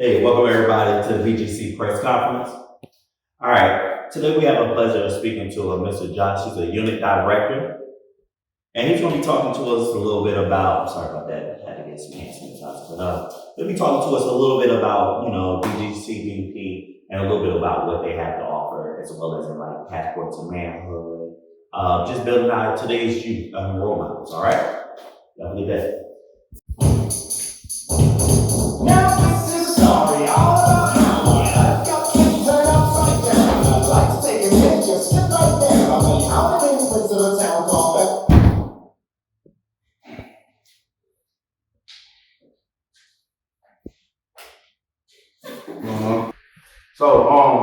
Hey, welcome everybody to the VGC Press Conference. All right, today we have a pleasure of speaking to Mr. Josh. He's a unit director, and he's going to be talking to us a little bit about. Sorry about that. I had to get some hand sanitizer, but he'll be talking to us a little bit about VGC VP and a little bit about what they have to offer, as well as in like passport to manhood, just building out today's youth role models. All right, definitely that. Now this is a story all about how life got turned upside down. I'd like to take a minute, just sit right there. I'll tell you how the things went to the town called that.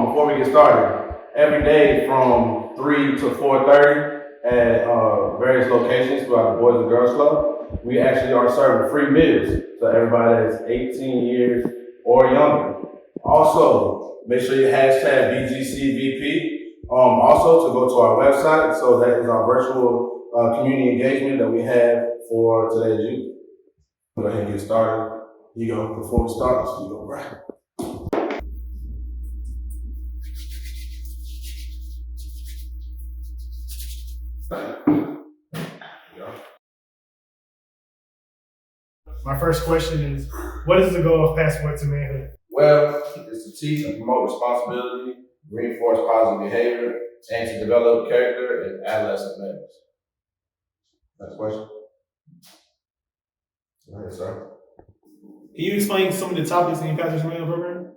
Before we get started, every day from 3 to 4:30 at various locations throughout the Boys and Girls Club, we actually are serving free meals to everybody that's 18 years or younger. Also, make sure you hashtag BGCVP. Also, to go to our website, so that is our virtual community engagement that we have for today's youth. Go ahead and get started. You go, before we start, you go, right. My first question is, what is the goal of Passport to Manhood? Well, it's to teach and promote responsibility, reinforce positive behavior, and to develop character in adolescent males. Next question. Go ahead, sir. Can you explain some of the topics in your Passport to Manhood program?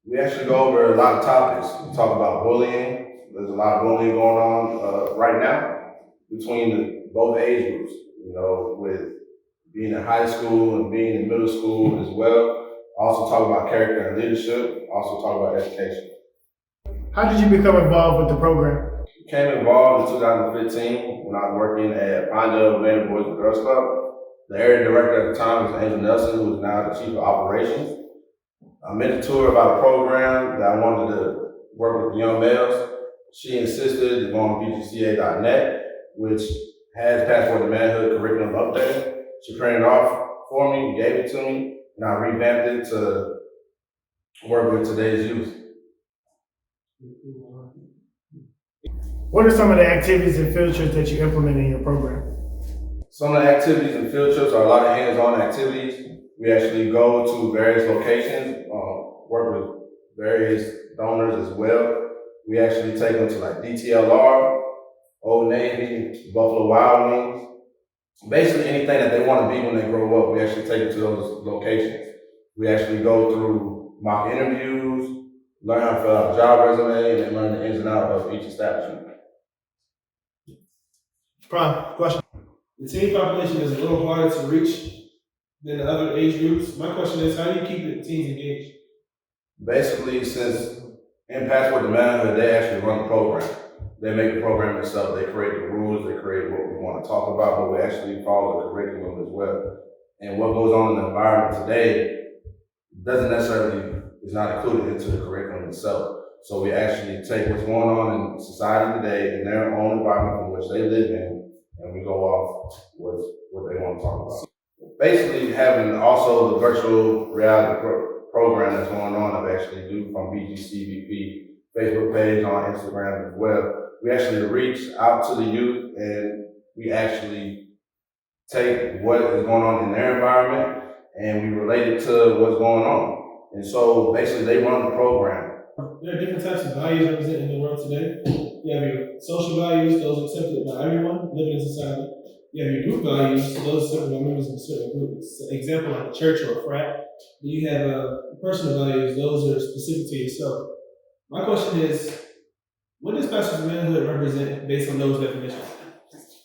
We actually go over a lot of topics. We talk about bullying. There's a lot of bullying going on right now between both age groups, with being in high school and being in middle school as well. Also talk about character and leadership. Also talk about education. How did you become involved with the program? Became involved in 2015 when I was working at Pinedale Manhood Boys and Girls Club. The area director at the time was Angel Nelson, who is now the chief of operations. I made a tour about a program that I wanted to work with the young males. She insisted to go on BGCA.net, which has Passport to Manhood curriculum updated. She printed it off for me, gave it to me, and I revamped it to work with today's youth. What are some of the activities and field trips that you implement in your program? Some of the activities and field trips are a lot of hands-on activities. We actually go to various locations, work with various donors as well. We actually take them to like DTLR, Old Navy, Buffalo Wild Wings. Basically anything that they want to be when they grow up, we actually take them to those locations. We actually go through mock interviews, learn how to fill out a job resume, and then learn the ins and outs of each establishment. Prime, question. The teen population is a little harder to reach than the other age groups. My question is, how do you keep the teens engaged? Basically, since in Passport to Manhood, they actually run the program. They make the program themselves. They create the rules. They create what we want to talk about, but we actually follow the curriculum as well. And what goes on in the environment today is not included into the curriculum itself. So we actually take what's going on in society today in their own environment in which they live in, and we go off what they want to talk about. Basically, having also the virtual reality program that's going on, I've actually do from BGCVP Facebook page, on Instagram as well. We actually reach out to the youth and we actually take what is going on in their environment and we relate it to what's going on. And so basically they run the program. There are different types of values represented in the world today. You have your social values, those accepted by everyone living in society. You have your group values, those accepted by members of a certain group. Example, like a church or a frat. Then you have personal values, those are specific to yourself. My question is, what does Passport to Manhood represent based on those definitions?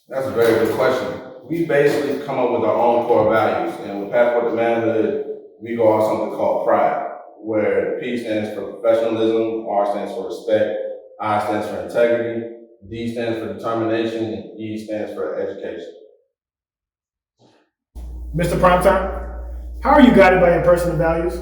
That's a very good question. We basically come up with our own core values, and with Passport to Manhood, we go off something called pride, where P stands for professionalism, R stands for respect, I stands for integrity, D stands for determination, and E stands for education. Mr. Primetime, how are you guided by your personal values?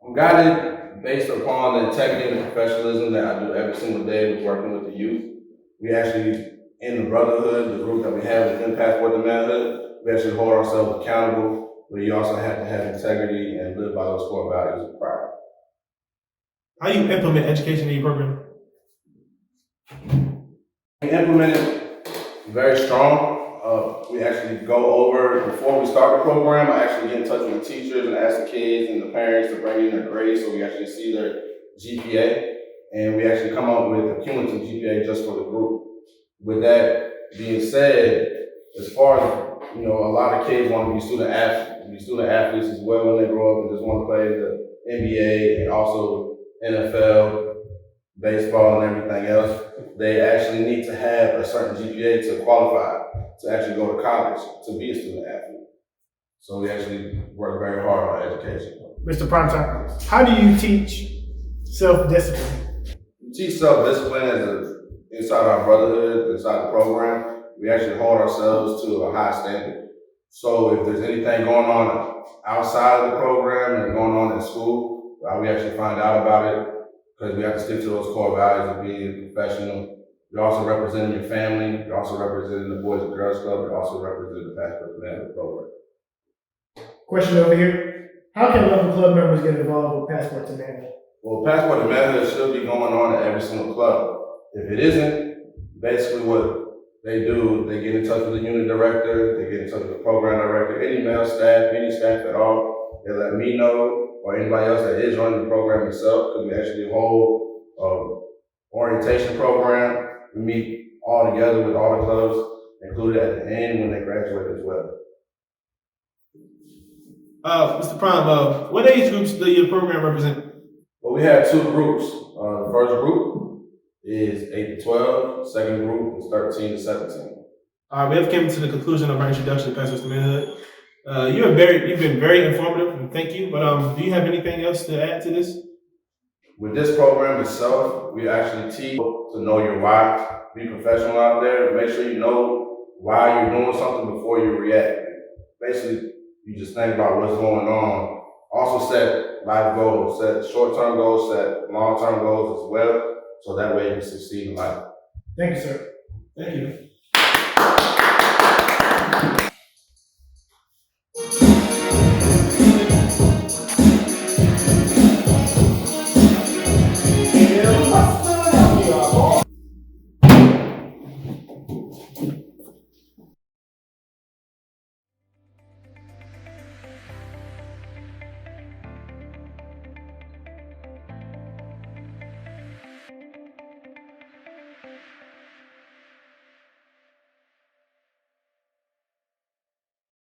I'm guided based upon the integrity and the professionalism that I do every single day with working with the youth. We actually, in the brotherhood, the group that we have within Passport to Manhood, we actually hold ourselves accountable but you also have to have integrity and live by those core values of pride. How do you implement education in your program? We implemented very strong. We actually go over, before we start the program, I actually get in touch with the teachers and ask the kids and the parents to bring in their grades so we actually see their GPA. And we actually come up with a cumulative GPA just for the group. With that being said, as far as, a lot of kids want to be student athletes as well when they grow up and just want to play the NBA and also NFL, baseball and everything else. They actually need to have a certain GPA to qualify to actually go to college to be a student athlete. So we actually work very hard on education. Mr. Primetime, how do you teach self-discipline? We teach self-discipline inside our brotherhood, inside the program. We actually hold ourselves to a high standard. So if there's anything going on outside of the program and going on in school, we actually find out about it because we have to stick to those core values of being professional. You're also representing your family. You're also representing the Boys and Girls Club. You're also representing the Passport to Manhood Program. Question over here. How can local club members get involved with Passport to Manhood? Well, Passport to Manhood should be going on at every single club. If it isn't, basically what they do, they get in touch with the unit director, they get in touch with the program director, any male staff, any staff at all. They let me know or anybody else that is running the program itself, because we actually hold orientation program. We meet all together with all the clubs, included at the end when they graduate as well. Mr. Prime, what age groups does your program represent? Well, we have two groups. The first group is 8 to 12. The second group is 13 to 17. All right, we have come to the conclusion of our introduction to Passport to Manhood. You've been very informative, and thank you. But do you have anything else to add to this? With this program itself, we actually teach to know your why. Be professional out there. Make sure you know why you're doing something before you react. Basically, you just think about what's going on. Also set life goals, set short-term goals, set long-term goals as well, so that way you can succeed in life. Thank you, sir. Thank you.